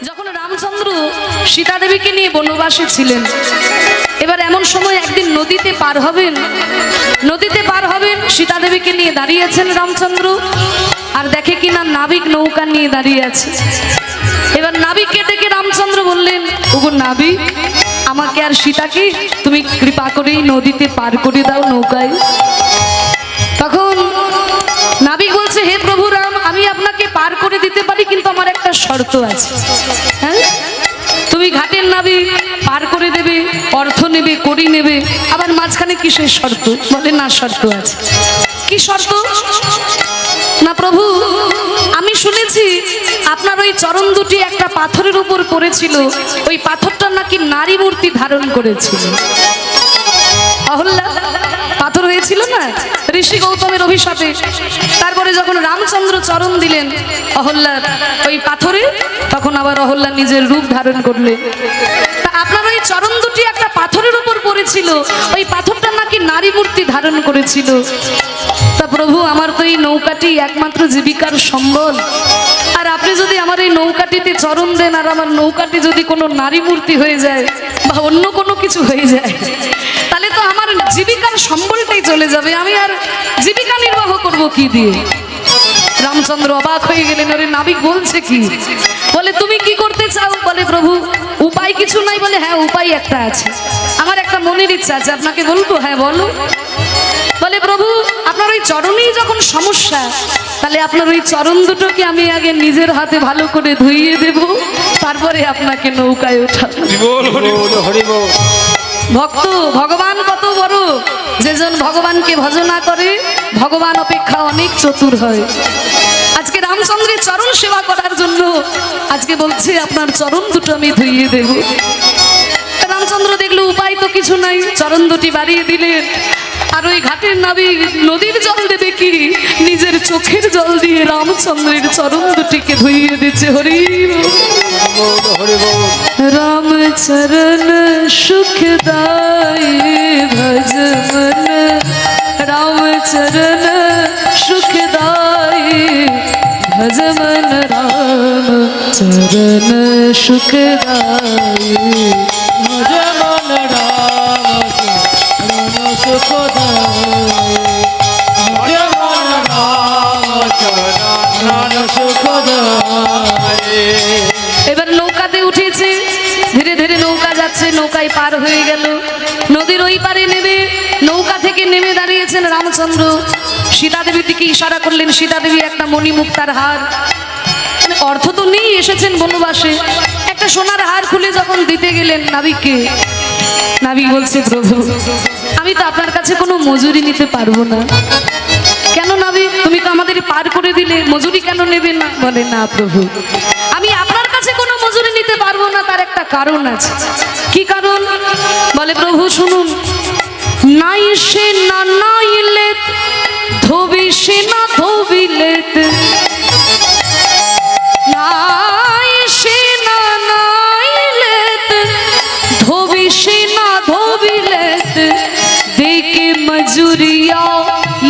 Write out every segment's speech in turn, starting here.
যখন রামচন্দ্র সীতা দেবীকে নিয়ে বনবাসে ছিলেন, এবার এমন সময় একদিন নদীতে পার হবেন, সীতা দেবীকে নিয়ে দাঁড়িয়েছেন রামচন্দ্র, আর দেখে কিনা নাবিক নৌকা নিয়ে দাঁড়িয়ে আছে। এবার নাবিককে ডেকে রামচন্দ্র বললেন, ওগো নাবিক, আমাকে আর সীতাকে তুমি কৃপা করেই নদীতে পার করে দাও নৌকায়। তখন নাবিক বলছে, হে প্রভু রাম, আমি আপনাকে পার করে দিতে পারি, কিন্তু আমার একটা শর্ত আছে। হ্যাঁ, তুমি ঘাটের নাবিক, পার করে দেবে, অর্থ নেবে, কড়ি নেবে, আবার মাঝখানে কিসের শর্ত? বলে না, শর্ত আছে। কি শর্ত? না প্রভু, আমি শুনেছি আপনার ওই চরণ দুটি একটা পাথরের উপর পড়েছিল, ওই পাথরটা নাকি নারী মূর্তি ধারণ করেছিল। অহল্যা পাথর হয়েছিল না ঋষি গৌতমের অভিশাপে। তারপরে যখন রামচন্দ্র চরণ দিলেন অহল্যার ওই পাথরে, তখন আবার অহল্যা নিজের রূপ ধারণ করলেন। তা আপনার ওই চরণ দুটি একটা পাথরের উপর পড়েছিল, ওই পাথরটা নাকি নারী মূর্তি ধারণ করেছিল। তা প্রভু, আমার তো এই নৌকাটি একমাত্র জীবিকার সম্বল, আর আপনি যদি আমার এই নৌকাটিতে চরণ দেন, আর আমার নৌকাটি যদি কোনো নারী মূর্তি হয়ে যায় বা অন্য কোনো কিছু হয়ে যায়, তাহলে তো আমার জীবিকার সম্বলটাই চলে যাবে। আমি আর জীবিকা নির্বাহ করব কি দিয়ে? রামচন্দ্র অবাক হয়ে গেলেন, ওরে নাবিক বলছে কি? বলে তুমি কি করতে চাও? বলে প্রভু, উপায় কিছু নাই। বলে হ্যাঁ, উপায় একটা আছে, আমার একটা মনের ইচ্ছা আছে, আপনাকে বলবো। হ্যাঁ বলো। বলে প্রভু, আপনার ওই চরণেই যখন সমস্যা, তাহলে আপনার ওই চরণ দুটোকে আমি আগে নিজের হাতে ভালো করে ধুইয়ে দেব, তারপরে আপনাকে নৌকায় ওঠাবো। ভক্ত, ভগবান কত বড়! যেজন ভগবানকে ভজনা করে, ভগবান অপেক্ষা অনেক চতুর হয়। আজকে রামচন্দ্রের চরণ সেবা করার জন্য আজকে বলছে আপনার চরণ দুটো আমি ধুইয়ে দেব। রামচন্দ্র দেখলো উপায় তো কিছু নাই, চরণ দুটি বাড়িয়ে দিলেন। আর ওই ঘাটের নাবিক নদীর জল দেবে কি, নিজের চোখের জল দিয়ে রামচন্দ্রের চরণ দুটিকে ধুইয়ে দিচ্ছে। হরি রাম চরণ সুখদায়ী ভজ মন, রাম চরণ সুখদায়ী ভজ মন, রাম চরণ সুখদায়ী ভজ মন, রাম চরণ সুখদায়ী ভজ মন, রাম চরণ সুখদায়ী। এবার নৌকাতে উঠেছে, ধীরে ধীরে নৌকা যাচ্ছে, নৌকায় পার হয়ে গেল, নদীর ওই পারে নেমে নৌকা থেকে নেমে দাঁড়িয়েছেন রামচন্দ্র। সীতা দেবীর দিকে ইশারা করলেন। সীতা দেবী একটা মণিমুক্তার হার, অর্থ তো নেই, এসেছেন বনবাসে, একটা সোনার হার খুলে যখন দিতে গেলেন নাবিককে, নাবিক বলছে, প্রভু আমি তো আপনার কাছে কোনো মজুরি নিতে পারবো না। কেন নাবিক, তুমি তো আমাদের পার করে দিলে, মজুরি কেন নেবেন না? বলে না প্রভু, আমি আপনার কাছে কোনো মজুরি নিতে পারবো না, তার একটা কারণ আছে। কি কারণ? বলে প্রভু শুনুন, নাই সে না নাইলে ধোবি সে না ধোবিলে, নাই সে না নাইলে ধোবি সে না ধোবিলে, দেখে মজুরিয়া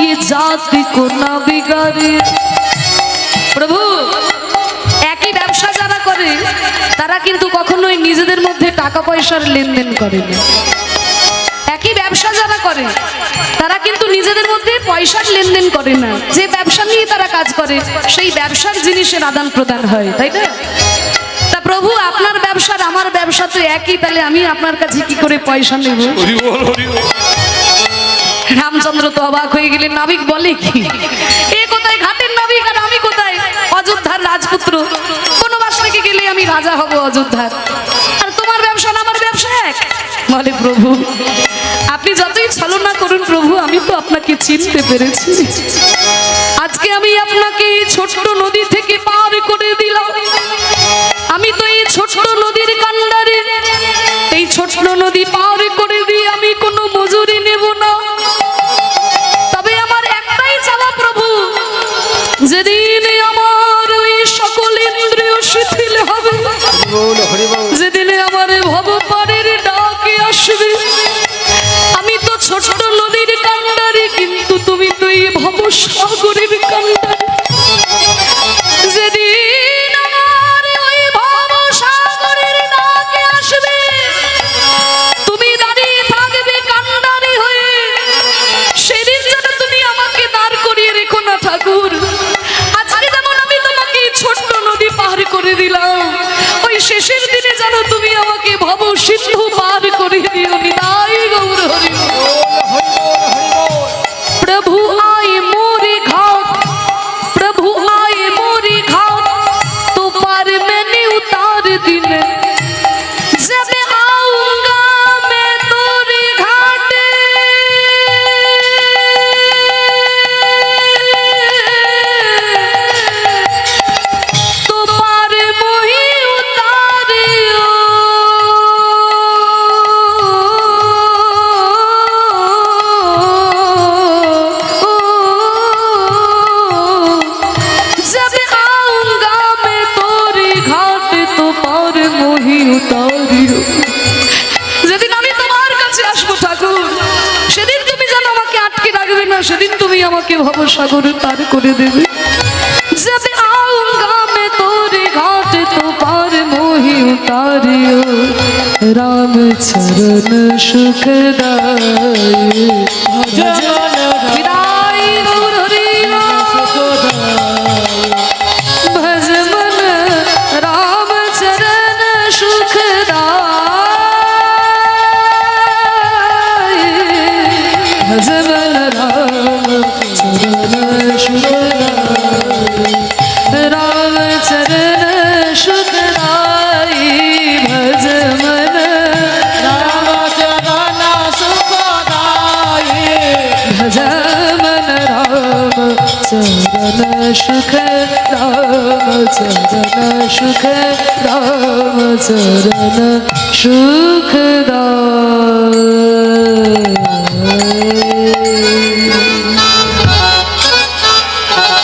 ये जाति को ना बिगाड़े। প্রভু, একই ব্যবসা যারা করে তারা কিন্তু কখনোই নিজেদের মধ্যে টাকা পয়সার লেনদেন করে না। একই ব্যবসা যারা করে তারা কিন্তু নিজেদের মধ্যে পয়সার লেনদেন করে না। যে ব্যবসা নিয়ে তারা কাজ করে সেই ব্যবসার জিনিসের আদান প্রদান হয়, তাই না? তা প্রভু, আপনার ব্যবসার আমার ব্যবসা তো একই, তাহলে আমি আপনার কাছে কি করে পয়সা নেব? রামচন্দ্র তো অবাক হয়ে গেলেন। নাবিক বলে কি, এ কোথায় ঘাটের নাবিক আর আমি কোথায় অযোধ্যার রাজপুত্র? বনবাস থেকে গেলে আমি রাজা হব অযোধ্যার, আর তোমার ব্যবসা আমার ব্যবসা এক? বলে প্রভু, আপনি যতই ছলনা করুন প্রভু, আমি তো আপনাকে চিনতে পেরেছি। আজকে আমি আপনাকে ছোট্ট নদী থেকে পার করে দিলাম। আমি তো এই ছোট্ট নদীর কান্ডারে, এই ছোট্ট নদী পার করে দিয়ে আমি কোনো মজুরি নেব না। তবে আমার একটাই চাওয়া প্রভু, যেদিন আমার ওই সকল ইন্দ্রিয় শিথিল হবে, যেদিনে আমার ভবপারের ডাকে আসবে, আমি তো ছোট্ট নদীর কান্ডারে, কিন্তু তুমি তো এই ভবসাগরের কান্ডারে। যেদিন আমার ওই ভবসাগর পার মোহি উতারিও। যেদিন আমি তোমার কাছে আসবো ঠাকুর, সেদিন তুমি যেন আমাকে আটকে রাখবে না, সেদিন তুমি আমাকে ভবসাগরে পার করে দেবে। जब आऊंगा मैं तोरे घाट तो पार मोहि उतारियो, राम चरण सुखदाई। विदाई गौर हरि भज मन राम चरण सुखदाई, भज मन राम चरण सुखदाई, राम चरण सुखदाई, भज मन राम चरण सुखदाई, भज मन राम चरण सुख, राम चरण सुख, राम चरण सुखदाई।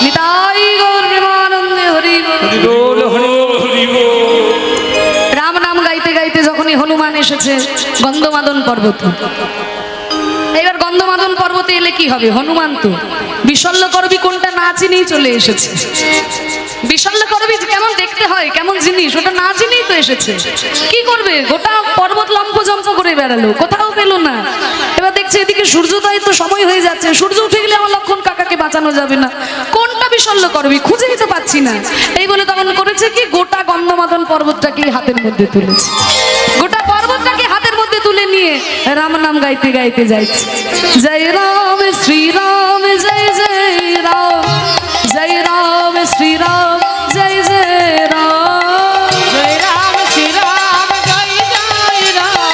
निताई गौर प्रेमानंदे हरि बोल। রাম নাম গাইতে গাইতে যখনই হনুমান এসেছে গন্ধমাদন পর্বতে, এবার গন্ধমাদন পর্বতে এলে কি হবে, হনুমান তো বিশল্য করবি কোনটা না চিনেই চলে এসেছে। বিশল্য করবি কেমন দেখতে হয়, কেমন জিনিস, ওটা না চিনেই তো এসেছে। কি করবে, গোটা পর্বত লম্পজম্প করে বেড়ালো, কোথাও পেল না। এবার দেখছে এদিকে সূর্যোদয় তো সময় হয়ে যাচ্ছে, সূর্য উঠে গেলে আমার লক্ষণ কাকাকে বাঁচানো যাবে না, কোনটা বিশল্য করবি খুঁজেই তো পাচ্ছি না। এই বলে তখন করেছে কি, গোটা গন্ধমাদন পর্বতটাকে হাতের মধ্যে তুলেছে, গোটা পর্বতটাকে হাতের মধ্যে তুলে নিয়ে রাম নাম গাইতে গাইতে যাইছে। জয় রাম শ্রীরাম জয় জয় রাম, জয় রাম শ্রীরাম জয় জয় রাম, जय राम श्री राम जय जय राम,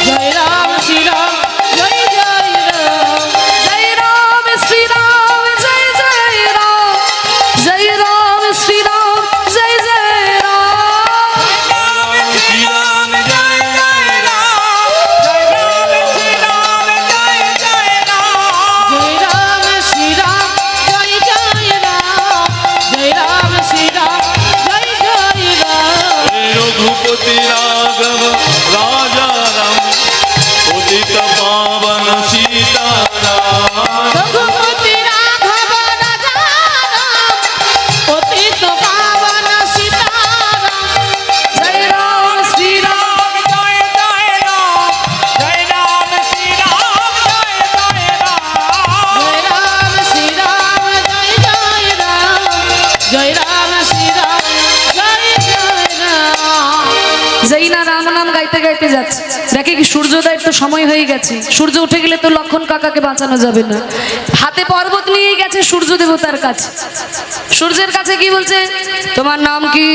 जय राम श्री राम जय जय राम, जय राम श्रीराम जय जय राम, जय राम श्रीराम जय जय राम, श्री राम जय जय राम, जय राम श्री राम जय जय राम, जय राम श्री राम जय जय राम, जय राम श्री राम जय जय राम, रघुपति राघव राजा राम, उदित पावन सीताराम, रघुपति राघव राजा राम, पतित पावन सीताराम, जय राम श्रीराम जय जय राम, जय राम श्री राम जय जय राम, जय राम श्री राम जय जय राम, जय राम श्री राम जय जय राम। যেই না রাম নাম গাইতে গাইতে যাচ্ছে, দেখে কি সূর্যোদয়ের তো সময় হয়ে গেছে, সূর্য উঠে গেলে তো লক্ষণ কাকাকে বাঁচানো যাবে না। হাতে পর্বত নিয়ে গেছে সূর্য দেবতার কাছে, সূর্যের কাছে কি বলছে, তোমার নাম কি?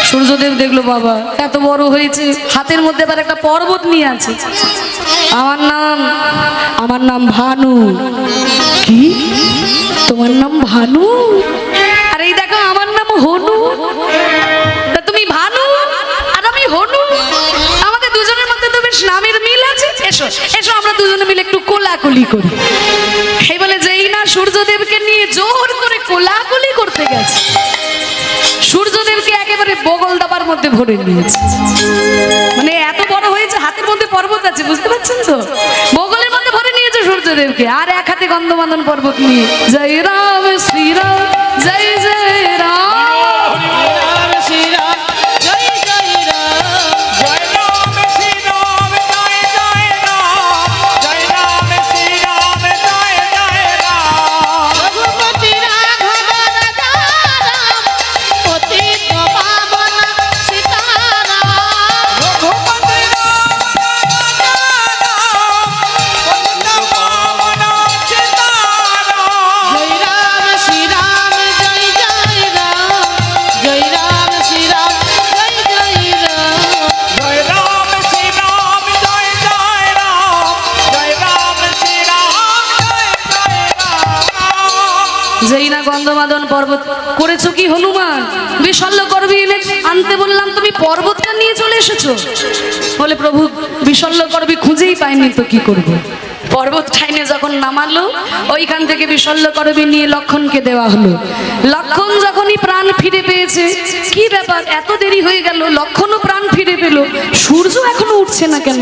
সূর্যদেব দেখলো বাবা এত বড় হয়েছে, হাতের মধ্যে আবার একটা পর্বত নিয়ে আছে। আমার নাম ভানু। কি তোমার নাম ভানু? আর এই দেখো আমার নাম হনু। তা তুমি ভানু আর আমি হনু, আমাদের দুজনের মধ্যে তো বেশ নামের মিল আছে। এসো এসো আমরা দুজনে মিলে একটু কোলাকুলি করি। এই বলে যেই না সূর্যদেবকে নিয়ে জোর করে কোলাকুলি করতে গেছে, সূর্যদেবকে একেবারে বগল দাবার মধ্যে ভরে নিয়েছে। মানে এত বড় হয়েছে, হাতের মধ্যে পর্বত আছে, বুঝতে পারছেন তো, বগলের মধ্যে ভরে নিয়েছে সূর্যদেবকে, আর এক হাতে গন্ধমাদন পর্বত নিয়ে জয় রাম শ্রীরাম জয় জয় রাম, राम श्री राम जय जय राम, जय राम श्री राम जय जय राम, जय राम श्री राम जय जय राम, रघुपति राघव राजा राम, पतित पावन सीताराम, रघुपति राघव राजा राम, पतित पावन सीताराम, जय राम श्री राम जय जय राम, जय राम श्री राम जय जय राम, जय राम श्री राम जय जय राम, जय राम श्री राम जय जय राम। যেই না গন্ধমাদন পর্বত করেছো কি হনুমান, বিশল্য করবি এনে আনতে বললাম, তুমি পর্বতটা নিয়ে চলে এসেছো। বলে প্রভু বিশল্য করবি খুঁজেই পাইনি তো কি করব। পর্বত ঠাইনে যখন নামালো, ওইখান থেকে বিশল্য করবি নিয়ে লক্ষণকে দেওয়া হলো। লক্ষণ যখনই প্রাণ ফিরে পেয়েছে, কি ব্যাপার এত দেরি হয়ে গেল, লক্ষণও প্রাণ ফিরে পেল, সূর্য এখনো উঠছে না কেন?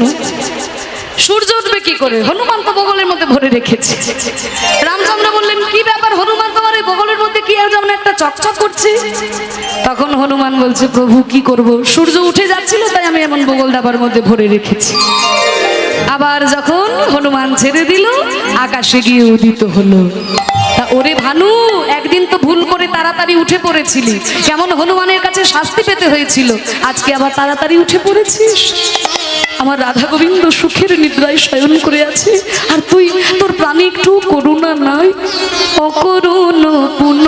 সূর্য উঠবে কি করে? হনুমান তো বগলের মধ্যে ভরে রেখেছে। রামচন্দ্র বললেন, কি ব্যাপার হনুমান, তোমার এই বগলের মধ্যে কি আর যেমন একটা চকচক করছে? তখন হনুমান বলছে, প্রভু কি করব, সূর্য উঠে যাচ্ছিল তাই আমি এমন বগল ডাবার মধ্যে ভরে রেখেছি। আবার যখন হনুমান ছেড়ে দিল, আকাশে গিয়ে উদিত হলো। তা ওরে ভানু, একদিন তো ভুল করে তাড়াতাড়ি উঠে পড়েছিলি, কেমন হনুমানের কাছে শাস্তি পেতে হয়েছিল, আজকে আবার তাড়াতাড়ি উঠে পড়েছিস। আমার রাধা গোবিন্দ সুখের নিদ্রায় শয়ন করে আছে, আর তুই, তোর প্রাণে একটু করুণা নাই? অকরুণ পুন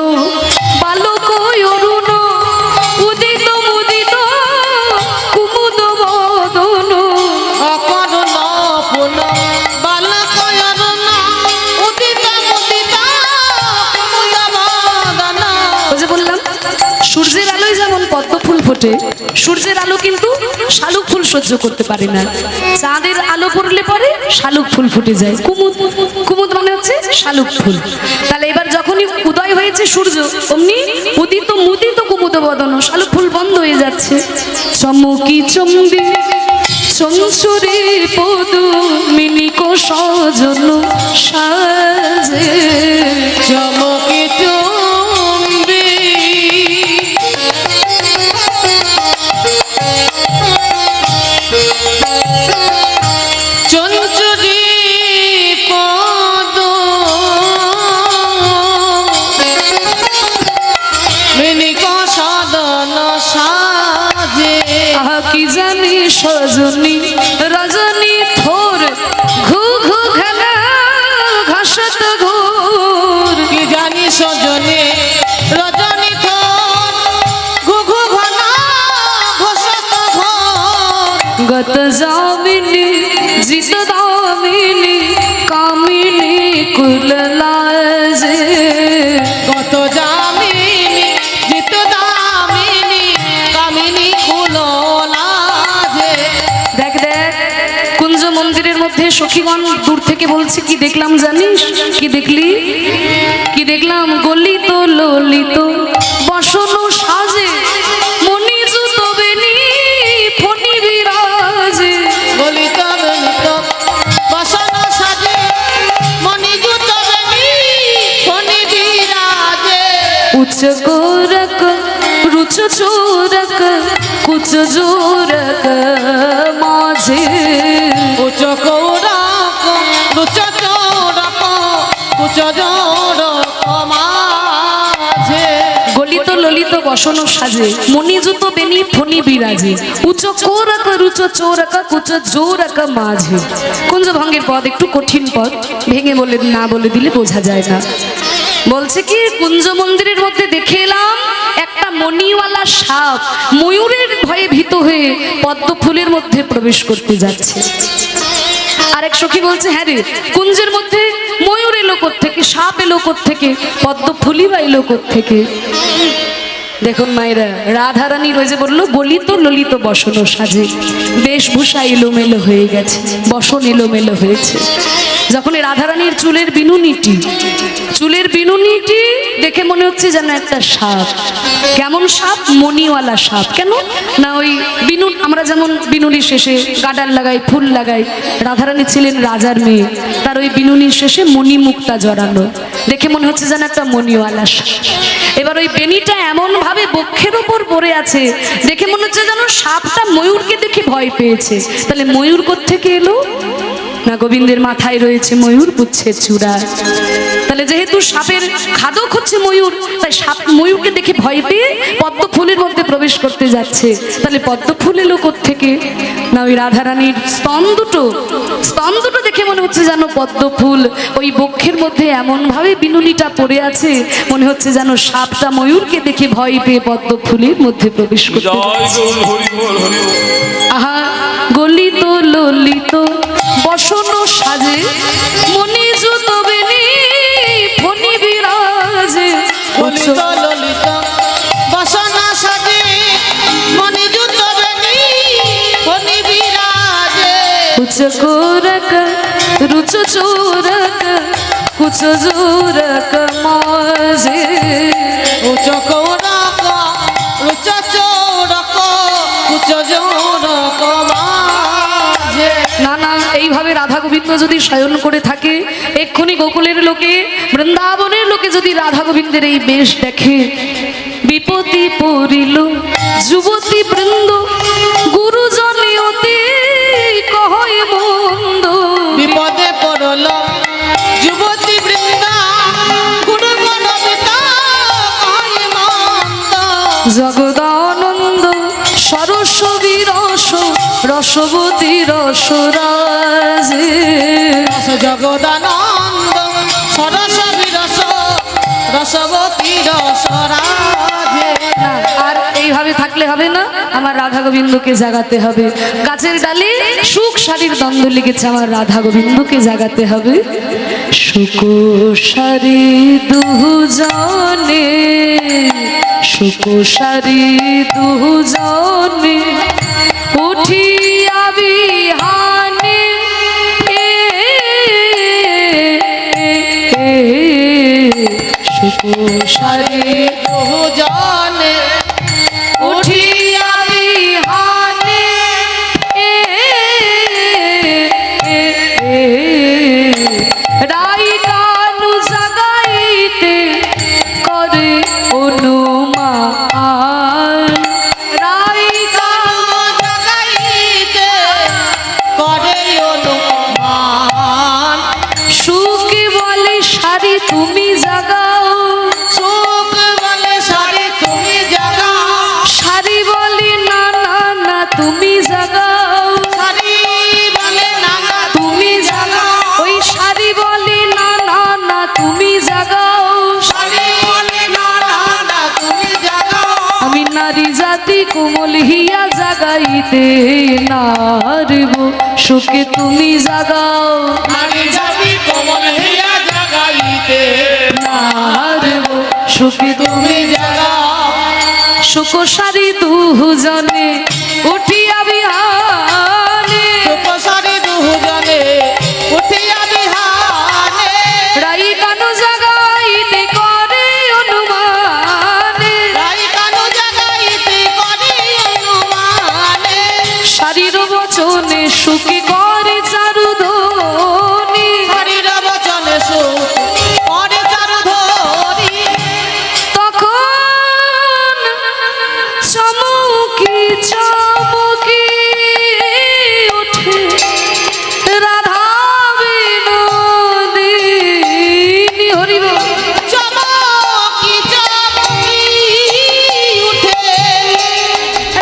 বালক অরুণ উদিত মুদিত কুমুদ বদন। অকরুণ পুন বালক অরুণ উদিত মুদিত কুমুদ বদন। ওই যে বললাম, সূর্যের আলোয় যেমন পদ্ম ফুল ফোটে, সূর্যের আলো কিন্তু শালুক ফুল সহ্য করতে পারে না। চাঁদের আলো পড়লে পরে শালুক ফুল ফুটে যায়। কুমুদ, কুমুদ মানে হচ্ছে শালুক ফুল। তাহলে এবার যখনই উদয় হয়েছে সূর্য, অমনি উদিত মুদিত কুমুদ বদন, শালুক ফুল বন্ধ হয়ে যাচ্ছে। চমকি চম্বি চঞ্চুরে পদ মিনিক সজন সাজে। চমকে চুম্বি চঞ্চুরি পদ মিনিক সদন সাজে। আহা কি জানি সজনী রজনী থোর ঘু ঘু ঘনা ঘাসত ঘোর। কি জানি সজনে রজনী থোর ঘুঘু ঘনা ঘোষত ঘোর। গত যামিনী জিত দামিনী কামিনী কুল লাজে। কত জামিনী জিত দামিনী কামিনী কুলো লাজে। দেখ দেখ, কুঞ্জ মন্দিরের মধ্যে সখীগণ দূর থেকে বলছে, কি দেখলাম জানিস? কি দেখলি? কি দেখলাম? গলিত ললিত বসন সাজে মণি জুত বেনি ফণি বিরাজে। গলিত গলিত বসন সাজে মণি জুত বেনি ফণি বিরাজে। উচ্চ গোরক রুচ চোরক কুচ জোরক মাঝে। উচ্চ কৌরক লুচ চৌরক কুচ জোড়ক মাঝে। গলিত ললিত বসন সাজে মণিজুত বেনি ফণি বিরাজে। উচ্চ কোরক রুচ চোরক কুচ জোরক মাঝে। কুঞ্জ ভঙ্গের পদ একটু কঠিন পদ, ভেঙে বলে না বলে দিলে বোঝা যায় না। বলছে কি, কুঞ্জ মন্দিরের মধ্যে দেখে এলাম একটা মণিওয়ালা সাপ ময়ূরের ভয়ে ভীত হয়ে পদ্ম ফুলের মধ্যে প্রবেশ করতে যাচ্ছে। আরেক সখী বলছে, হ্যাঁ রে, কুঞ্জের মধ্যে ময়ূর এলো থেকে, সাপ এলো থেকে, পদ্ম ফুলি বা এলো থেকে। দেখুন মায়েরা, রাধারানীর ওই যে বললো গলিত ললিত বসন সাজে, বেশভূষা এলোমেলো হয়ে গেছে, বসন এলোমেলো হয়েছে। যখন এই রাধারানীর চুলের বিনুনিটি দেখে মনে হচ্ছে যেন একটা সাপ। কেমন সাপ? মণিওয়ালা সাপ। কেন না, ওই বিনু, আমরা যেমন বিনুনির শেষে গাডার লাগাই, ফুল লাগাই, রাধারানী ছিলেন রাজার মেয়ে, তার ওই বিনুনির শেষে মণি মুক্তা জড়ানো, দেখে মনে হচ্ছে যেন একটা মণিওয়ালা সাপ। এবার ওই বেনিটা এমন ভাবে বক্ষের ওপর পড়ে আছে, দেখে মনে হচ্ছে যেন সাপটা ময়ূরকে দেখে ভয় পেয়েছে। তাহলে ময়ূর কোত্থেকে এলো? না, গোবিন্দের মাথায় রয়েছে ময়ূর পুচ্ছের চূড়া। তাহলে যেহেতু সাপের খাদক হচ্ছে ময়ূর, তাই সাপ ময়ূরকে দেখে ভয় পেয়ে পদ্ম ফুলের মধ্যে প্রবেশ করতে যাচ্ছে। তাহলে পদ্ম ফুল এলো কোত্থেকে? না, ওই রাধারানীর স্তন দুটো দেখে মনে হচ্ছে যেন পদ্ম ফুল। ওই বক্ষের মধ্যে এমন ভাবে বিনুনিটা পড়ে আছে, মনে হচ্ছে যেন সাপটা ময়ূরকে দেখে ভয় পেয়ে পদ্ম ফুলের মধ্যে প্রবেশ করতে জয় যাচ্ছে। গৌর হরি বল হরি বল। আহা গলিত ললিত বসন সাজে মণি জুত বেনি ফণি বিরাজে। গলিত ললিত বসন সাজে মণি জুত বেনি ফণি বিরাজে। উচ্চ কোরক রুচ सूरत कुछ जूरक माजे উচ্চ কৌরক উচ্চ চৌরক উচ্চ জৌরক মাঝে। না না, এইভাবে রাধা গোবিন্দ যদি শয়ন করে থাকে, এক্ষুনি গোকুলের লোকে, বৃন্দাবনের লোকে যদি রাধা গোবিন্দের এই বেশ দেখে, বিপত্তি পড়িল যুবতী বৃন্দ, গুরুজনে অতি কহয় মন্দ। বিপদে পড়ল যুবতী বৃন্দা, গুরুগণ পিতা কয় মন্দ। জগদানন্দ সরস বিরস রসবতী রসরাজে রস জগদানন্দ সরস বিরস রসবতী রসরাজে। না, আর এইভাবে থাকলে হবে না, আমার রাধা গোবিন্দকে জাগাতে হবে। গাছের ডালে সুখ শাড়ির দ্বন্দ্ব লেগেছে, আমার রাধা গোবিন্দকে জাগাতে হবে। সুখ শাড়ি দুজনে, সুখ শাড়ি দুজনে উঠিয়া বিহানে সুখ শাড়ি দুজনে উঠিয়া বিহানে রাই কানু জাগাইতে করে অনুমান, রাই কানু জাগাইতে করে অনুমান। সুখে বলে শাড়ি তুমি জাগাও, সুখ বলে শাড়ি তুমি জাগাও, শাড়ি বলে না না না তুমি জাগাও, শাড়ি বলে না না তুমি জাগাও, ওই শাড়ি বলে না না না তুমি জাগাও। শাড়ি বলে না না না তুমি জাগাও। আমি নারী জাতি কোমল হিয়া জাগাইতে নারব, সুখে তুমি জাগাও, নারী জাতি কোমল হইয়া জাগাইতে নারব সুখে তুমি তুমি জাগাও। সুখ শাড়ি দুজনে উঠিয়া বিহানে, সুখ শাড়ি দুজনে উঠিয়া বিহানে রাই কানু জাগাইতে করে অনুমানে, রাই কানু জাগাইতে করে অনুমানে। শাড়ির বচনে সুখে করে চারুধনি, শাড়ির বচনে সুখ করে চারুধরি। তখন চমকি চমকি উঠে রাধা বিনোদিনী। হরিব চমকি চমকি উঠে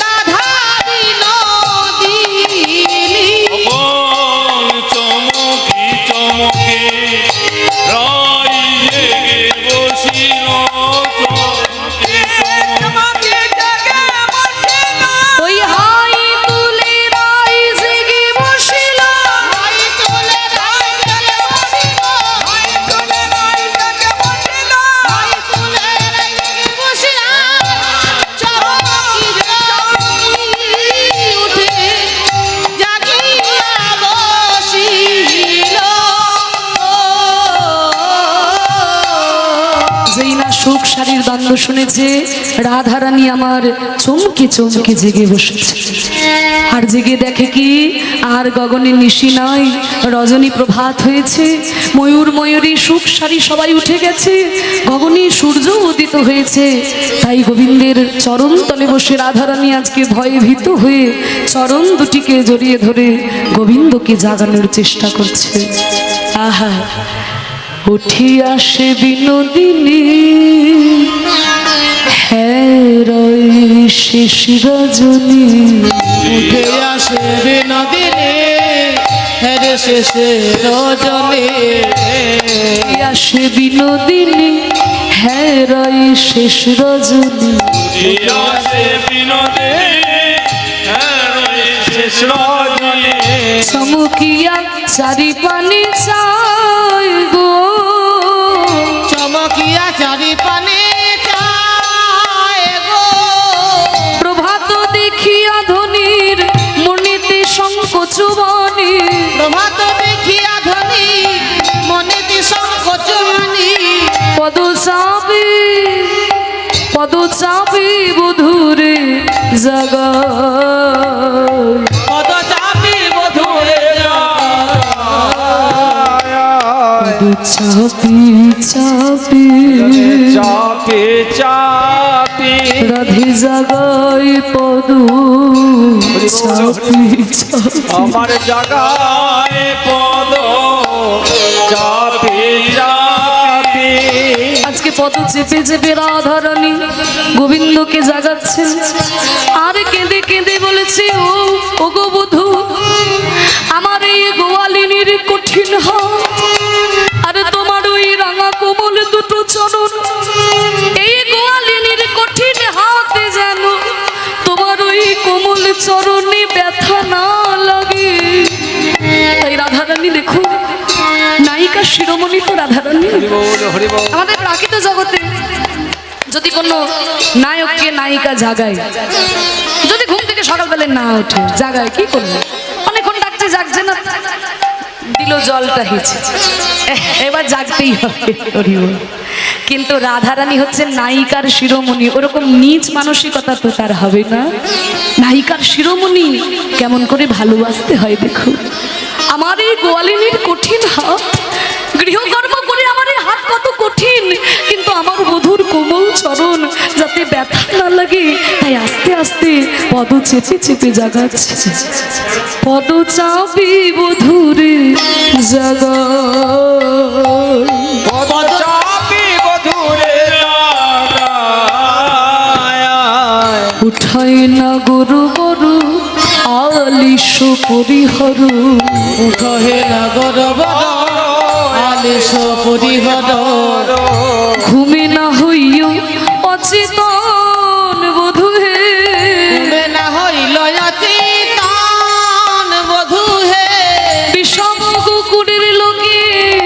রাধা বিনোদিনী। ভগবান চমকি চমকে রাই জেগে বসিল, চমকে চমকে ওই হাই তুলে রাই জেগে বসিল, হাই তুলে রাই জেগে বসিল, হাই তুলে রাই জেগে বসিল, হাই তুলে রাই জেগে বসিল। চমকি চমকি উঠে জাগিয়া বসিল। যেই না সুখ শাড়ির দ্বন্দ্ব শুনেছে, রাধারানী আমার চমকে চমকে জেগে বসেছে। আর জেগে দেখে কি, আর গগনে নিশি নাই, রজনী প্রভাত হয়েছে, ময়ূর ময়ূরী সুখ শাড়ি সবাই উঠে গেছে, গগনে সূর্য উদিত হয়েছে। তাই গোবিন্দের চরণ তলে বসে রাধারানী আজকে ভয়ে ভীত হয়ে চরণ দুটিকে জড়িয়ে ধরে গোবিন্দকে জাগানোর চেষ্টা করছে। আহা, উঠি আসে বিনোদিনী, হ্যাঁ রই শেষ রজনী। উঠে আসে বিনোদিনী, হেরে শেষে রজনী। উঠি আসে বিনোদিনী, হ্যাঁ রই শেষ রজনী। আসে বিনোদে শেষ রজনী। চমকিয়া চারি পানি চাই গো, চমকিয়া চারি পানে চায় গো। প্রভাত দেখিয়া ধনির মনেতে সংকোচ বনে, প্রভাত দেখিয়া ধনী পদ চাপি বধুরে জাগায় পদ চাপি বধুরে পদ চাপি চাপি চাপে চাপে রাধে জাগায় পদ চাপি চাপি আমার জাগায় পদ চাপে চাপে আজকে পদ চেপে চেপে রাধারানী গোবিন্দকে জাগাচ্ছেন আর কেঁদে কেঁদে বলেছে ও গো বধূ আমার এই গোয়ালিনীর কঠিন হাত আর তোমার ওই রাঙা কোমল দুটো চরণ এই গোয়ালিনীর কঠিন হাতে যেন তোমার ওই কোমল চরণে ব্যথা না লাগে। তাই রাধারানী দেখো নায়িকা শিরোমণি তো রাধারানী। আমাদের প্রাকৃত জগতে যদি কোনো নায়ককে নায়িকা জাগায়, যদি ঘুম থেকে সকালবেলায় না ওঠে জাগায়, কি করবে? অনেকক্ষণ ডাকছে জাগছে না, দিল জলটা হেঁচে, এবার জাগতেই হবে। কিন্তু রাধারানী হচ্ছে নায়িকার শিরোমণি, ওরকম নিজ মানসিকতা তো তার হবে না। নায়িকার শিরোমণি কেমন করে ভালোবাসতে হয় দেখো। আমার এই গোয়ালিনীর কঠিন হাত, গৃহকর্ম করে আমার এই হাত কত কঠিন, কিন্তু আমার বধূর কোমল চরণ যাতে ব্যথা না লাগে তাই আস্তে আস্তে পদ চেপে চেপে জাগাচ্ছে। পদ চাপি বধূরে জাগায় পদ চাপি বধুরে উঠাই না গরু গরু আলিশ পরিহর কহে না গরব আলিশ পরিহর ঘুমে না হইও অচেতন বধূ হে ঘুমে না হইল অচেতন বধূ হে বিষম কুকুরের লোকে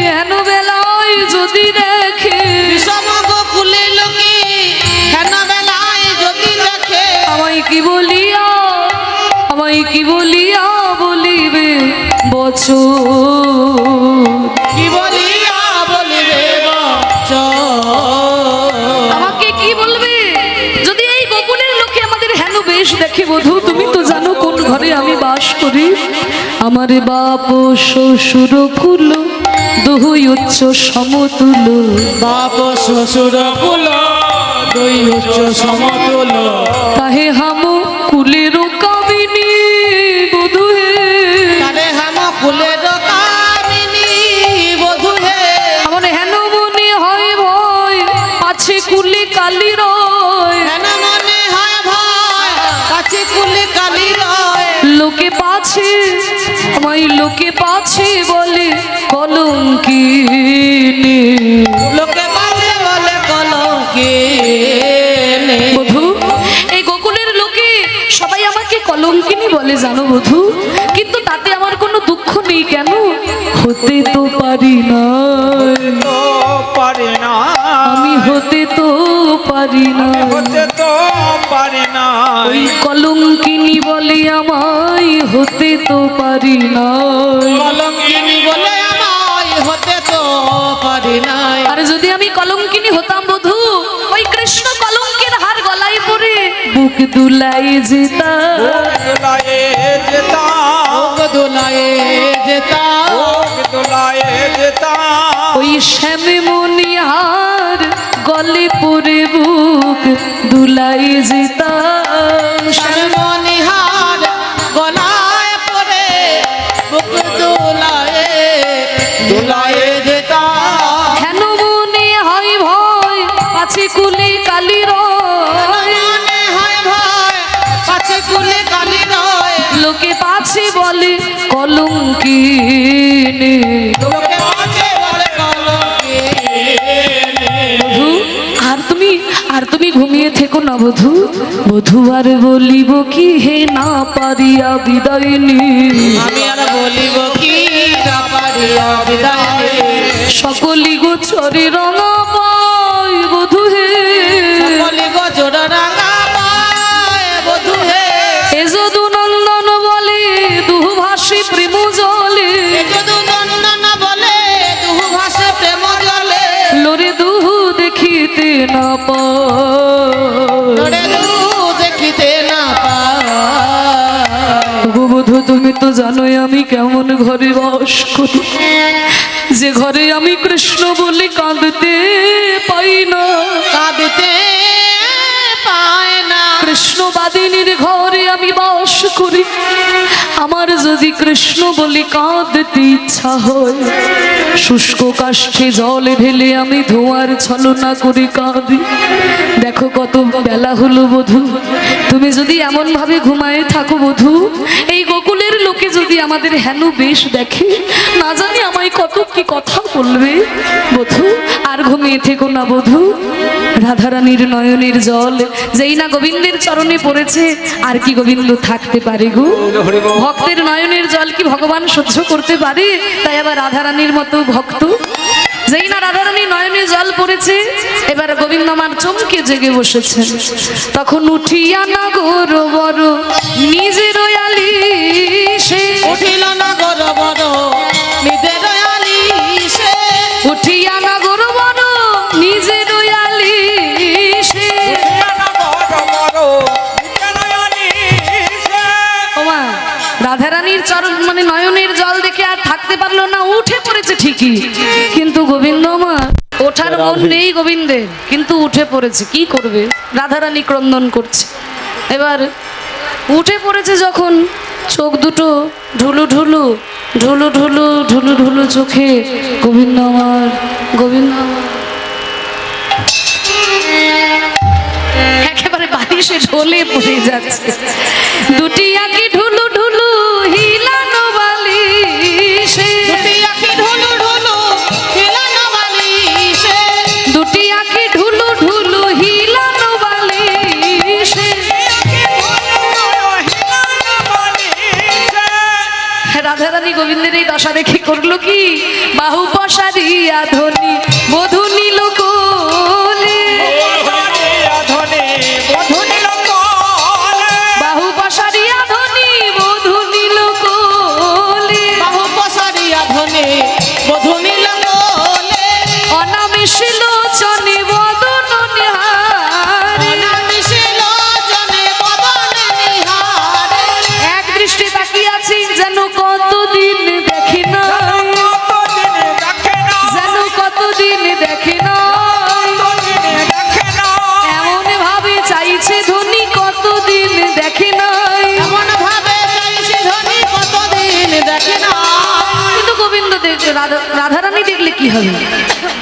হেন বেলায় যদি দেখে বিষম গোকুলের লোকে হেন বেলায় যদি দেখে আমায় কি বলিয়া বলিবে বচন কি বলিয়া বলিবে আমাকে কি বলবে যদি এই গোকুলের লোকে আমাদের হেন বেশ দেখে? বধূ তুমি তো জানো কোন ঘরে আমি বাস করি। আমার বাপ শ্বশুর কুল দুই উচ্চ সমতুল, বাপ শ্বশুর কুল দুই উচ্চ সমতুল তাহে হাম কুলের কামিনী বধূ হে তারে হাম কুলের কামিনী বধূ হে আমার হেন মনে হয় ভয় আছে কুলে কালি রয় হেন মনে হয় ভয় কাছে কুলে কালি রয় লোকে পাছে আমায় লোকে পাছে বলে কলঙ্কিনী। লোকে পাছে বলে কলঙ্কিনী বধূ এই গোকুলের লোকে সবাই আমাকে কলঙ্কিনী বলে জানো বধূ, কিন্তু তাতে আমার কোনো দুঃখ নেই। কেন? হতে তো পারি না, তো পারি না আমি হতে তো পারি না। হতে তো পারি না ওই কলঙ্কিনী বলে আমায় হতে তো পারি না। কলঙ্কিনী বলে আমায় হতে তো পারি না আর যদি আমি কলঙ্কিনী হতাম বধূ, ওই কৃষ্ণ কলঙ্কের হার গলায় পরে বুক দুলাই যেতা, দোলায়ে যেতা দোলায়ে যেতা দোলায়ে যেতা ওই শ্যামে মনিহার গলে পরে বুক দুলাই যেতা। মনিহার গলায় পরে বুক দোলায়ে দোলায়ে যেতা হেন মনে হয় ভয় পাছে কুলে কালি রয়, মনে হয় ভয় পাছে কুলে কালি রয় লোকে পাছে বলে কলঙ্কিনী। লোকে পাছে বলে কলঙ্কিনী বধূ আর তুমি ঘুমিয়ে থেকো না বধূ। বধূ আর বলিব কি হে না পারিয়া বিদায় নি, আমি আর বলিব কি না পারিয়া বিদায় সকলি গোচরে রঙা পায় বধূ হে বলি গজর রাঙা পায় বধূ হে এ যদু নন্দন বলে দুহু ভাসি প্রেম জলে, যদু নন্দন বলে দুহু ভাসে প্রেম জলে লোরে দুহু দেখিতে না পায়। জানোই আমি কেমন ঘরে বাস করি, যে ঘরে আমি কৃষ্ণ বলে কাঁদতে পাই না। কাঁদতে পায় না। কৃষ্ণবাদিনীর ঘরে আমি বাস করি, আমার যদি কৃষ্ণ বলে কাঁদতে ইচ্ছা হয়, শুষ্ক কাষ্ঠে জল ঢেলে আমি ধোঁয়ার ছলনা করে কাঁদি। দেখো কত বেলা হলো বধূ, তুমি যদি এমন ভাবে ঘুমায়ে থাকো বধূ, এই গোকুলের লোকে যদি আমাদের হেন বেশ দেখে, না জানি আমায় কত কি কথা বলবে। বধূ আর ঘুমিয়ে থেকো না বধূ, রাধারানীর নয়নের জল যেই না গোবিন্দের চরণে পড়েছে, আর কি গোবিন্দ থাকতে পারে গো? ভক্তের নয়নের জল কি ভগবান সহ্য করতে পারে? তাই আবার রাধারানীর মতো ভক্ত, যেই না রাধারানীর নয়নে জল পড়েছে, এবার গোবিন্দ আমার চমকে জেগে বসেছেন। তখন উঠিয়া না গোর বড় নিজের আলি সে, উঠিল না গর বড় নিজের আলিশে। উঠিয়া না গোর বড় নিজের আলি সে। ওমা, রাধারানীর চরণ মানে নয়নের জল দেখে আর থাকতে পারলো না, উঠে পড়েছে ঠিকই, কিন্তু গোবিন্দ মা ওঠার মন নেই গোবিন্দের, কিন্তু উঠে পড়েছে। কি করবে? রাধারানী ক্রন্দন করছে। এবার উঠে পড়েছে যখন, চোখ দুটো ঢুলু ঢুলু ঢুলু ঢুলু ঢুলু ঢুলু চোখে গোবিন্দ আমার, গোবিন্দ আমার, একেবারে বালিশে ঢলে পড়ে যাচ্ছে। দুটি আঁকি ঢুলু ঢুলু হিলানো বালিশে, দুটি আঁখি ঢুলু ঢুলু হিলানো বালিশে। দুটি আঁকি ঢুলু ঢুলু হিলানো বালিশে। রাধারানী গোবিন্দের এই দশা দেখে করলো কি? বাহু পসারিয়া ধনী বধূ নিল কোলে, বাহু পসারিয়া ধনী বধূ নিল কোলে। বাহু পসারিয়া ধনে বধূ নিল কোলে। অনামিষে লোচনে বদন নিহারে, অনামিষে লোচনে বদন নিহারে। এক দৃষ্টি তাকিয়ে আছি যেন কতদিন দেখি না, যেন কতদিন দেখি না, এমন ভাবে চাইছে ধনী কতদিন দেখে নাই। এমন ভাবে চাইছে ধনী কতদিন দেখে না। কিন্তু গোবিন্দ দেখলে, রাধারানী দেখলে কি হবে?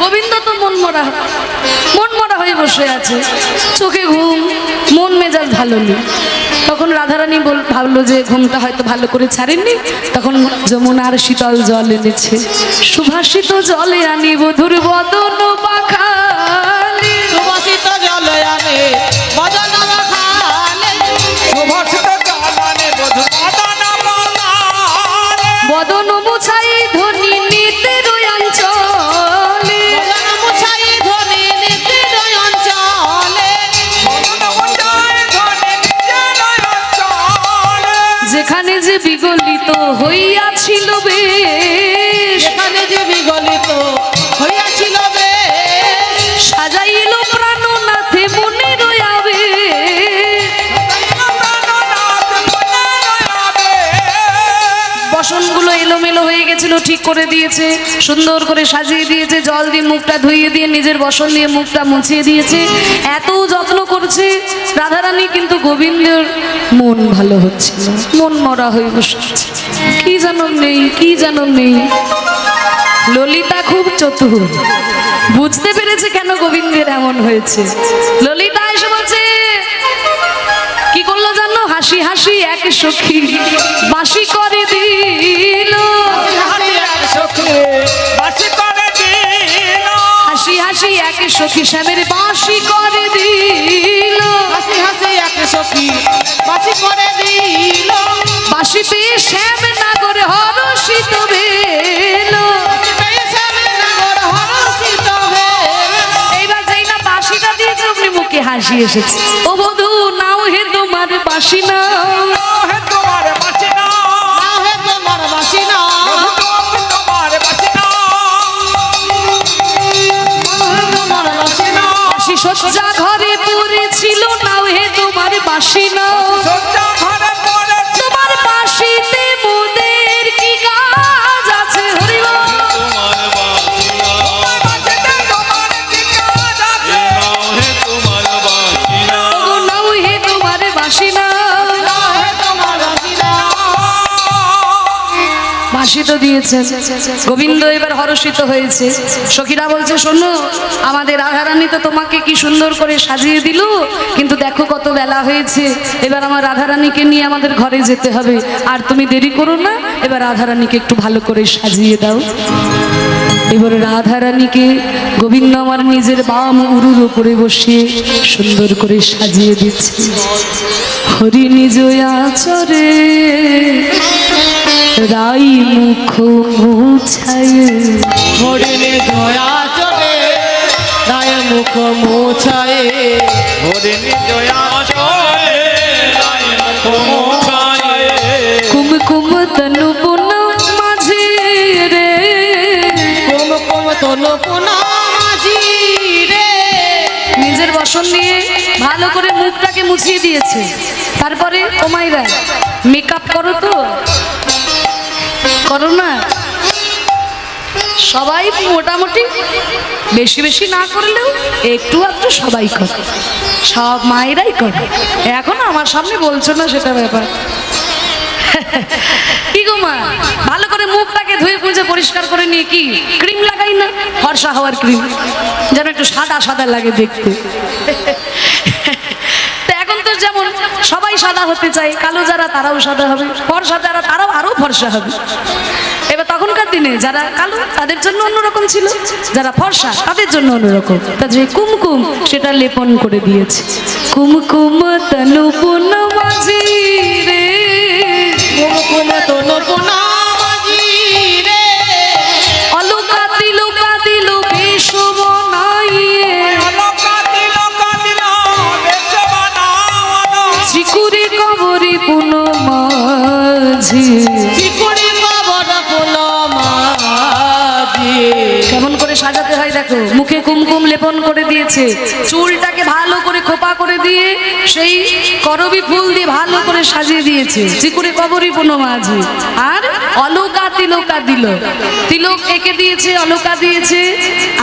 গোবিন্দ তো মন মরা হয়ে বসে আছে, চোখে ঘুম, মন মেজাজ ভালো নেই। তখন রাধারানী ভাবলো যে ঘুমটা হয়তো ভালো করে ছাড়েননি, তখন যমুনার শীতল জল এনেছে, সুভাষিত জলে আনি বধুর বদন পাখালি। সুবাসিত জল আনে বদন বাখালে। বদন মুছাই ধনী নিতের অঞ্চলে, বদন মুছাই ধনী নিতির অঞ্চলে। যেখানে যে বিগলিত হইয়াছিল বেশ, এখানে যে বিগলিত হইয়াছিল বেশ। সাজাইল প্রাণনাথে মনে রয়াবে, বসনগুলো এলোমেলো হয়ে গেছিল, ঠিক করে দিয়েছে, সুন্দর করে সাজিয়ে দিয়েছে, জল দিয়ে মুখটা ধুইয়ে দিয়ে নিজের বসন দিয়ে মুখটা মুছিয়ে দিয়েছে, এত যত্ন করছে রাধারানী, কিন্তু গোবিন্দের মন ভালো হচ্ছিল, মন মরা হয়ে বসেছে। কি জানো নেই, কি জানো নেই। ললিতা খুব চতুর, বুঝতে পেরেছে কেন গোবিন্দের এমন হয়েছে। ললিতা এসে বলছে, কি করলো জানো? হাসি হাসি এক সখী বাঁশি করে দিল, হাসি হাসি এক সখী শ্যামের বাঁশি করে দিল, হাসি হাসি এক সখী বাঁশি করে দিল। বাঁশি পেয়ে শ্যাম নাগর হরষিত বেল। এইবার যেই না বাঁশিটা দিয়েছে অমনি মুখে হাসি এসেছে। ও বধূ নাও হে তোমার বাঁশি নাও, নাও হে তোমার বাঁশি নাও। বাঁশি সজ্জা ঘরে পড়েছিল, নাও হে তোমার বাঁশি নাও, তোমার বাঁশিতে মোদের হর্ষিত দিয়েছেন। গোবিন্দ এবার হর্ষিত হয়েছে। সখীরা বলছে, শোনো, আমাদের রাধারানী তো তোমাকে কি সুন্দর করে সাজিয়ে দিল, কিন্তু দেখো কত বেলা হয়েছে, এবার আমার রাধারানীকে নিয়ে আমাদের ঘরে যেতে হবে, আর তুমি দেরি করো না, এবার রাধারানীকে একটু ভালো করে সাজিয়ে দাও। এবার রাধারানীকে গোবিন্দ আমার নিজের বাম উরুর উপরে বসিয়ে সুন্দর করে সাজিয়ে দিচ্ছে। হরি নিজ আচরে রাই মুখ মুছায়, হরিণী দয়া চলে রায় মুখ মোছায়, হরিণী জয়া জয় রায় মুখ মোছায়। কুমকুম তনু পুন মাঝে রে, কুম কুম তনু পুনা মাঝি রে, নিজের বসন দিয়ে ভালো করে মুখটাকে মুছিয়ে দিয়েছে। তারপরে ও মাইরা মেকআপ করো তো, করো না? সবাই মোটামুটি, বেশি বেশি না করলেও একটু একটু সবাই করে, সব মায়েরাই করে। এখন আমার সামনে বলছো না, সেটা ব্যাপার। কি গো মা, ভালো করে মুখটাকে ধুয়ে পুজো পরিষ্কার করে নিয়ে কি ক্রিম লাগাই না, ফর্সা হওয়ার ক্রিম, যেন একটু সাদা সাদা লাগে দেখতে। তো এখন তো যেমন সবাই সাদা হতে চায়, কালো যারা তারাও সাদা হবে, ফর্সা যারা তারাও আরো ফর্সা হবে। এবার তখনকার দিনে যারা কালো তাদের জন্য অন্যরকম ছিল, যারা ফর্সা তাদের জন্য অন্যরকম। তা যে কুমকুম সেটা লেপন করে দিয়েছে। কুমকুম তনু পুন মাঝি রে, কুম কুম তনু পুনা মাঝি রে, অলকা তিলকা দিল বেশ বনাইয়ে, অলকা দিল বেশ বানাওয়ানো। চিকুরি কবরি পুন মাঝি। চিকুড়ি কবর পুন মাঝি, কেমন করে সাজাতে হয় দেখো, মুখে কুমকুম লেপন করে দিয়েছে, চুলটাকে ভালো করে খোপা করে দিয়ে সেই করবি ফুল দিয়ে ভালো করে সাজিয়ে দিয়েছে, চিকুরে কবরি পুনো মাঝি। আর অলকা তিলকা দিল, তিলক এঁকে দিয়েছে, অলকা দিয়েছে,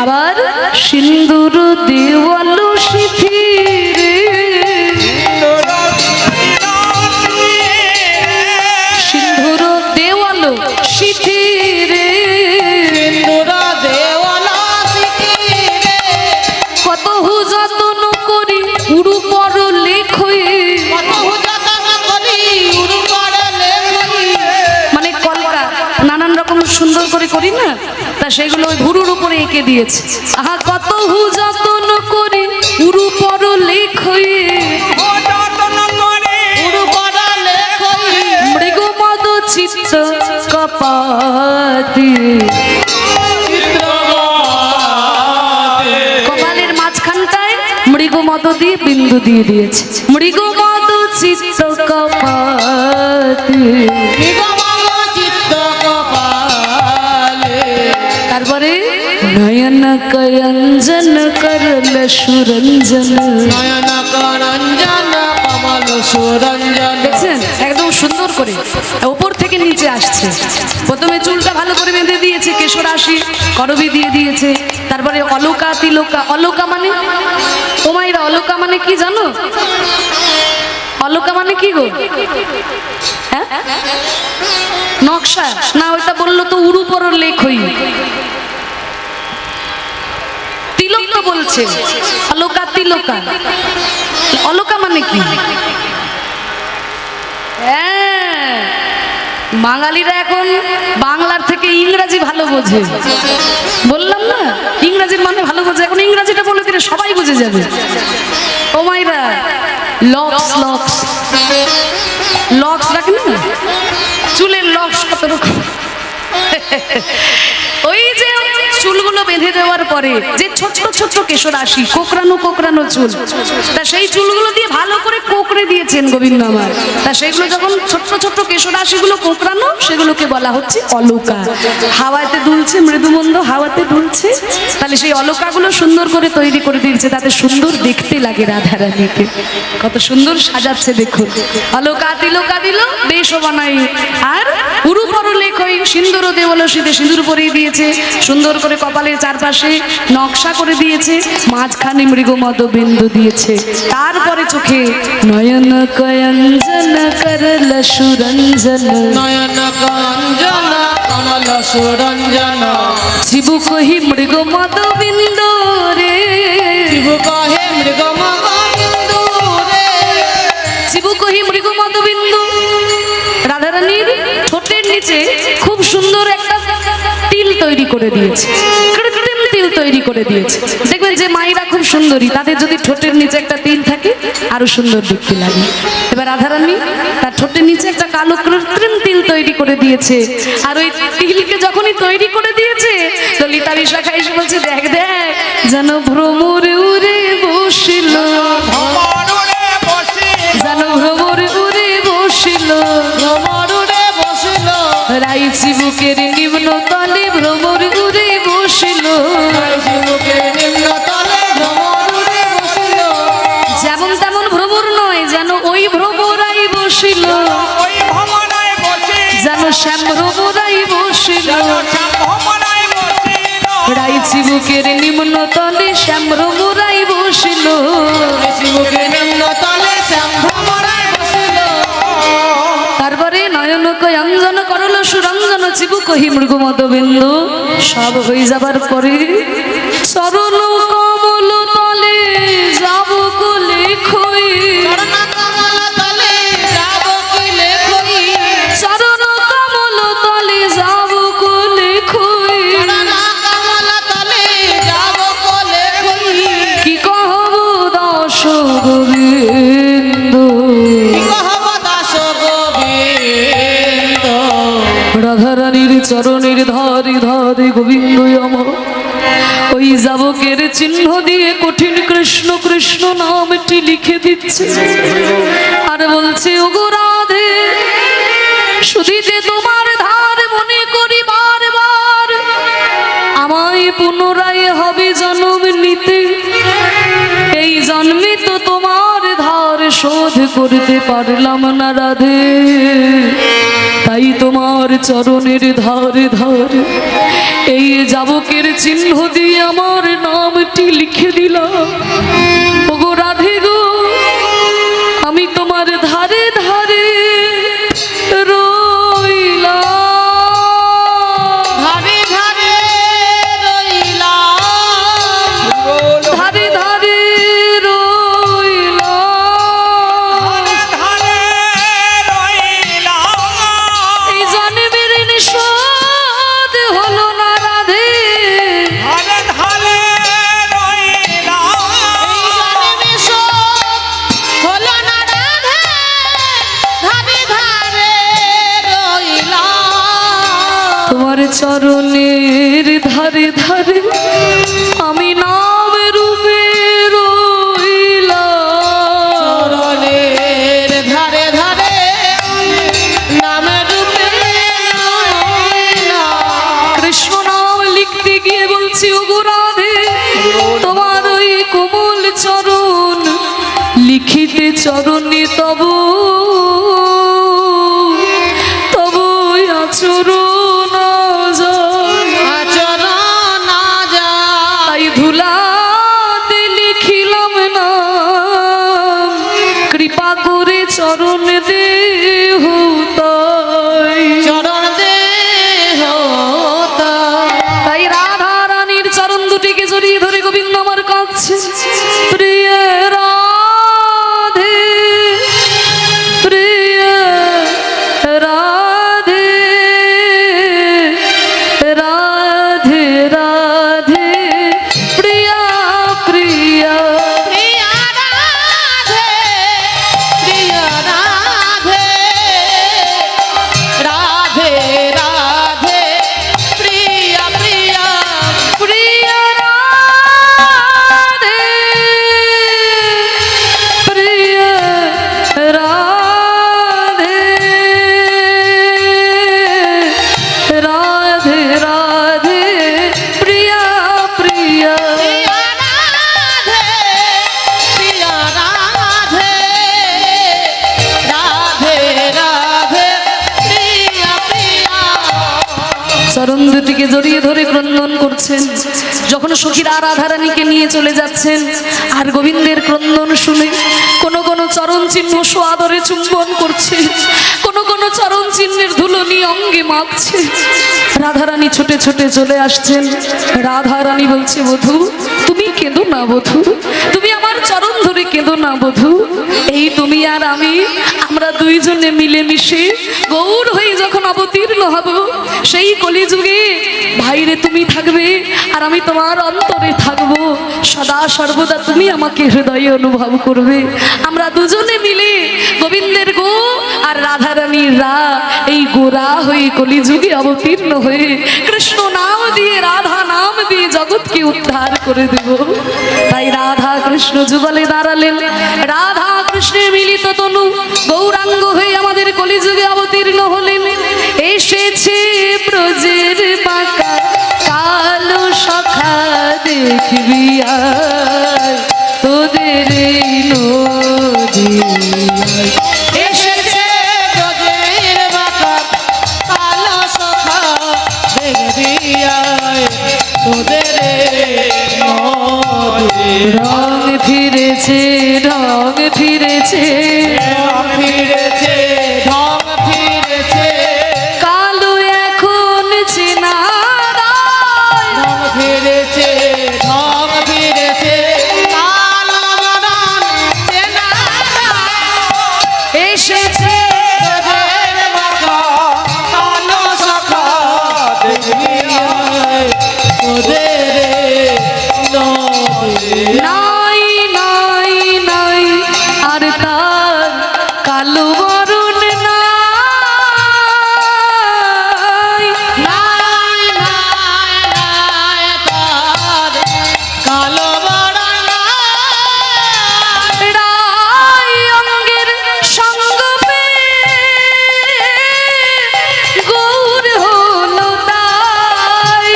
আবার সিন্দুর দেওয়াল শিথিরে, সিন্ধুর দেওয়াল শিথিরে, সিন্দুরা দেওয়ালা সিকি রে, কত যত্ন করি উড়ু পর লেখয়ে, কত যতন করি উড়ুবার লেখই, মানে কলকা নানান রকম সুন্দর করে করি না, তা সেগুলো ওই ভুরুর উপরে এঁকে দিয়েছে। আহা কত যত্ন করি উড়ু পর লেখয়ে, ও যতন করে উড়ুবার লেখই, মৃগমদ চিত্ত কপাতি, কপালের মাঝখানটায় মৃগমদ দিয়ে বিন্দু দিয়ে দিয়েছে, মৃগমদ চিত্ত কপাতি। নিগমন চিত্ত কপালে, তারপরে নয়ন কয়ঞ্জন করল সুরঞ্জন, নয়ন করঞ্জন কমল সুরঞ্জন, দেখছেন একদম সুন্দর করে উপর থেকে নিচে আসছে। প্রথমে চুলটা ভালো করে বেঁধে দিয়েছে, কেশরাশি করবি দিয়ে দিয়েছে, তারপরে অলকা তিলকা, অলকা মানে তোমাইরা অলকা মানে কি জানো? অলকা মানে কি গো? হ্যাঁ, নকশা না, ওইটা বললো তো উড়ু পর লেখই, তিলক তো বলছে, অলকা তিলকা, অলকা মানে কি? হ্যাঁ, বাঙালিরা এখন বাংলার থেকে ইংরাজি ভালো বোঝে, বললাম না ইংরাজির মানে ভালো বোঝে, এখন ইংরাজিটা বলে দিলে সবাই বুঝে যাবে। ও মাইরা লক্স লক্স লক্স রাখেন না, চুলের লক্স কত রকম, ওই যে চুলগুলো বেঁধে দেওয়ার পরে যে ছোট্ট ছোট্ট কেশরাশি কোকড়ানো কোকড়ানো চুল, তা সেই চুলগুলো দিয়ে ভালো করে কোকড়ে দিয়েছেন গোবিন্দ আমার। তা সেগুলো যখন ছোট্ট ছোট্ট কেশরাশিগুলো কোকড়ানো, সেগুলোকে বলা হচ্ছে অলকা। হাওয়াতে দুলছে, মৃদুমন্দ হাওয়াতে দুলছে, তাহলে সেই অলকাগুলো সুন্দর করে তৈরি করে দিয়েছে, তাতে সুন্দর দেখতে লাগে রাধারানীকে, কত সুন্দর সাজাচ্ছে দেখুন। অলকা তিলকা দিল বেশ বানাই, আর উরু পর লেখই সিন্দুর দেওয়াল শীতে সিঁদুর পরিয়ে দিয়েছে, সুন্দর করে কপালের চারপাশে নকশা করে দিয়েছে, মাঝখানে মৃগমদ বিন্দু দিয়েছে, তারপরে চোখে নয়ন কয়ঞ্জন করল সুরঞ্জন, নয়ন কঞ্জন সুরঞ্জন শিবু কহি মৃগ মদ বিন্দু রে, শিবু কহে মৃগ মহাবিন্দু রে, শিবু কহি মৃগ মদ বিন্দু। রাধারানীর ঠোঁটের নিচে খুব সুন্দর একটা তিল তৈরি করে দিয়েছে, কৃত্রিম তিল তৈরি করে দিয়েছে। দেখবেন যে মায়েরা খুব সুন্দরী, তাদের যদি ঠোঁটের নিচে একটা তিল থাকে আরো সুন্দর দেখতে লাগে। এবার রাধারানী তার ঠোঁটের নিচে একটা কালো কৃত্রিম তিল তৈরি করে দিয়েছে। আর ওই তিলকে যখনই তৈরি করে দিয়েছে, ললিতা বিশাখা এসে বলছে, দেখ দেখ যেন ভ্রমর উড়ে বসিল, ভ্রমরে বসি যেন ভ্রমর উড়ে বসিল, ভ্রমরুড়ে বসিল, রাই চিবুকের নিম্ন তলে ভ্রমর উড়ে বসিল। শিবুকের নিম্ন তলে ভ্রমরুড়ে বসিল, যেমন তেমন ভ্রমর নয়, যেন ওই ভ্রমরাই বসিল, ওই ভ্রমরায় বসি যেন শ্যাম ভ্রমরাই বসিল। ভ্রমরায় বসিল রাই চিবুকের নিম্ন তলে শ্যাম ভ্রমরাই বসিল। শিবুকের নিম্ন তলে শ্যাম ভ্রমরায় বসিল, তারপরে নয়ন কই অঞ্জন করল সুরঞ্জন, চিবু কহি মৃগ মদবিন্দু। সব হয়ে যাবার পরে চরণ কমল তলে যাব কোলে খই, চরণ কমল তলে যাব কইলে খই, চরণ কমল তলে যাব কোলে খই। চরণ কমল তলে যাব কোলে খই, কি কহব দাস গোবিন্দ, কহব দাস গোবিন্দ, রাধারানীর চরণের ধারে ধারে গোবিন্দ আমার ওই যাবকের চিহ্ন দিয়ে কঠিন কৃষ্ণ কৃষ্ণ নামটি লিখে দিচ্ছে। আর বলছে, ওগো রাধে শুধিতে তোমার ধার মনে করি বারবার, আমায় পুনরায় হবে জন্ম নিতে, এই জন্মে তো তোমার ধার শোধ করতে পারলাম না রাধে, তাই তোমার চরণের ধারে ধারে এই যাবকের চিহ্ন দিয়ে আমার নামটি লিখে দিলাম। ওগো রাধে গো, আমি তোমার ধারে ধারে রইলাম, ধারে ধারে রইলাম, ধারে ধারে রইলাম। ধারে রইলাম এই জন্মের নিষাদ হলো না রাধে, ধারে ধারে রইলাম জন্মে শোক হলো না রাধে, ধারে ধারে রইলাম, তোমার চরণের ধারে ধারে আমি নাম রূপে রইলাম। চরণের ধারে ধারে নাম রূপে রইলাম, কৃষ্ণ নাম লিখতে গিয়ে বলছি, ওগো রাধে তোমার ওই কোমল চরণ লিখিতে চরণে তব তব আচরণ যায়, আচরণ না যায়, তাই ধুলাতে লিখিলাম না, কৃপা করে চরণ দেহ তাই। চরণ দেহ তাই রাধা রানীর চরণ দুটিকে জড়িয়ে ধরে গোবিন্দ আমার কাছে, প্রিয় রাধে প্রিয় রাধে রাধে রাধে প্রিয়া প্রিয়া। প্রিয়া রাধে, প্রিয়া রাধে, রাধে রাধে, প্রিয়া প্রিয়া, প্রিয় রাধে প্রিয় রাধে রাধে রাধে প্রিয়া প্রিয়া। প্রিয়া রাধে, প্রিয়া রাধে, রাধে রাধে, প্রিয়া প্রিয়া। চরণ দুটিকে জড়িয়ে ধরে ক্রন্দন করছেন। যখন সখীরা রাধারানীকে নিয়ে চলে যাচ্ছেন, আর গোবিন্দের ক্রন্দন শুনে কোন কোন চরণ চিহ্ন সোয়াদরে চুম্বন করছে, কোন কোন চরণ চিহ্নের ধুলো নিয়ে অঙ্গে মাখছে। রাধারানী ছুটে ছুটে চলে আসছেন। রাধারানী বলছে, বধূ তুমি কেঁদো না বধূ, তুমি আমার চরণ ধরে কেঁদো না বধূ। এই তুমি আর আমি, আমরা দুইজনে মিলেমিশে গৌর হয়ে যখন অবতীর্ণ হব, সেই কলিযুগে বাইরে তুমি থাকবে আর আমি তোমার অন্তরে থাকবো। সদা সর্বদা তুমি আমাকে হৃদয়ে অনুভব করবে। আমরা দুজনে মিলে গোবিন্দের গো আর রাধারানীর রা, এই গোরা হয়ে কলিযুগে অবতীর্ণ হয়ে কৃষ্ণ নাম দিয়ে, রাধা নাম দিয়ে জগৎকে উদ্ধার করে দেব। তাই রাধা কৃষ্ণ যুগলে দাঁড়ালেন। রাধা কৃষ্ণের মিলিত তনু গৌরাঙ্গ হয়ে আমাদের কলিযুগে অবতীর্ণ হলেন। এসেছে ব্রজের বাঁকা কালো সখা, দেখবি আয় তোদের এই নদীয়ায়। এসেছে ব্রজের বাঁকা কালো সখা, দেখবি আয় তোদের নদী। রং ফিরেছে, রং ফিরেছে, ঢং ফিরেছে, ঢং ফিরেছে, কালো এখন চেনা দায়। ঢং ফিরেছে, ঢং ফিরেছে, কালো বদন চেনা এসেছে ব্রজের বাঁকা কালো সখা, দেখবি আয় তোদের নদী। নাই নাই নাই আর তার কালো বরণ নাই। নাই নাই নাই তার কালো বরণ নাই। রায় অঙ্গের সঙ্গ পেয়ে গৌর হলো তাই।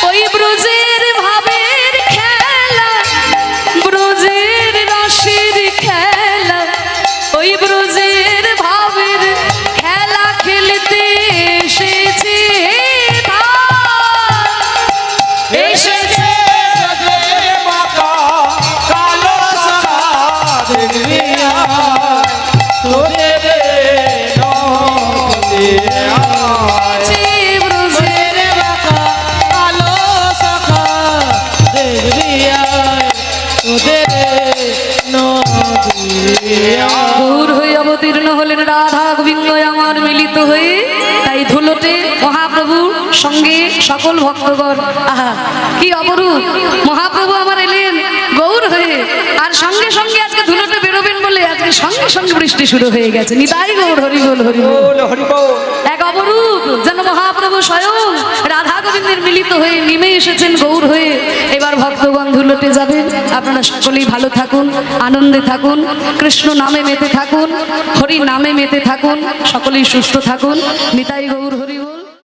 ওই ব্রজের ভাবের খেলা, ব্রজের রসের খেলা, ওই ব্রজের ভাবের খেলা খেলতে এসেছে তাই। এসেছে ব্রজের বাঁকা কালো সখা, দেখবি আয় তোদের নদী আয়। যে ব্রজের গৌর হয়ে অবতীর্ণ হলেন রাধা গোবিন্দ আমার মিলিত হয়ে। তাই ধুলোতে মহাপ্রভুর সঙ্গে সকল ভক্তগণ, আহা কি অপরূপ! মহাপ্রভু আমার এলেন গৌর হয়ে, আর সঙ্গে সঙ্গে আজকে ধুলোতে বেরোবেন বলে আজকে সঙ্গে সঙ্গে বৃষ্টি শুরু হয়ে গেছে। নিতাই গৌর, হরি বল হরি বল। বল হরি বল। এক অপরূপ, যেন মহাপ্রভু স্বয়ং রাধা গোবিন্দের মিলিত হয়ে নেমে এসেছেন গৌর হয়ে। এবার ভক্তগণ ধুলোতে যাবেন। আপনারা সকলেই ভালো থাকুন, আনন্দে থাকুন, কৃষ্ণ নামে মেতে থাকুন, হরি নামে মেতে থাকুন, সকলেই সুস্থ থাকুন। নিতাই গৌর, হরি বল।